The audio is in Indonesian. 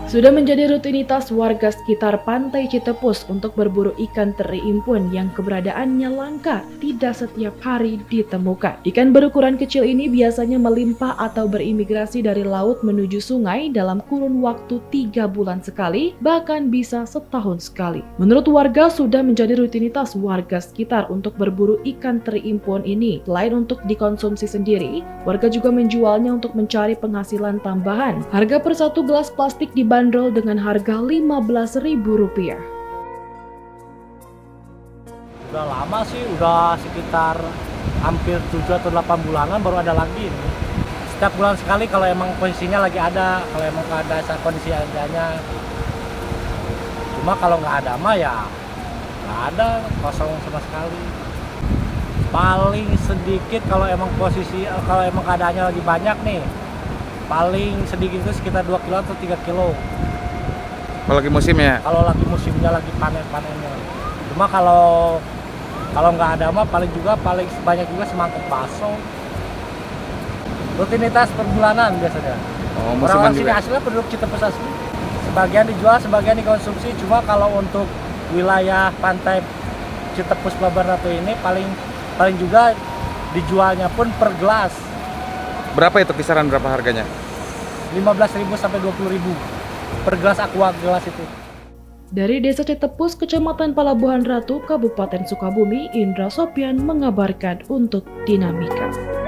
Sudah menjadi rutinitas warga sekitar Pantai Citepus untuk berburu ikan teri impun yang keberadaannya langka, tidak setiap hari ditemukan. Ikan berukuran kecil ini biasanya melimpah atau berimigrasi dari laut menuju sungai dalam kurun waktu 3 bulan sekali, bahkan bisa setahun sekali. Menurut warga, sudah menjadi rutinitas warga sekitar untuk berburu ikan teri impun ini. Selain untuk dikonsumsi sendiri, warga juga menjualnya untuk mencari penghasilan tambahan. Harga per satu gelas plastik dibanderol dengan harga Rp15.000. Udah lama sih, udah sekitar hampir 7 atau 8 bulanan baru ada lagi ini. Setiap bulan sekali kalau emang posisinya lagi ada, kalau emang ada kondisi adanya. Cuma kalau nggak ada mah ya nggak ada, kosong sama sekali. Paling sedikit kalau emang keadaannya lagi banyak nih, paling sedikit itu sekitar 2 kilo atau 3 kilo. Kalau lagi musim ya? Kalau lagi musimnya lagi panen-panennya. Cuma kalau nggak ada mah paling sebanyak juga semangkuk bakso. Rutinitas per bulanan biasanya. Oh, Orang-orang musiman sini juga. aslinya penduduk Citepus asli. Sebagian dijual, sebagian dikonsumsi. Cuma kalau untuk wilayah pantai Citepus Babarnatu ini paling juga dijualnya pun per gelas. Berapa itu kisaran berapa harganya? 15.000 sampai 20.000 per gelas aqua gelas itu. Dari Desa Citepus, Kecamatan Palabuhan Ratu, Kabupaten Sukabumi, Indra Sopyan mengabarkan untuk Dinamika.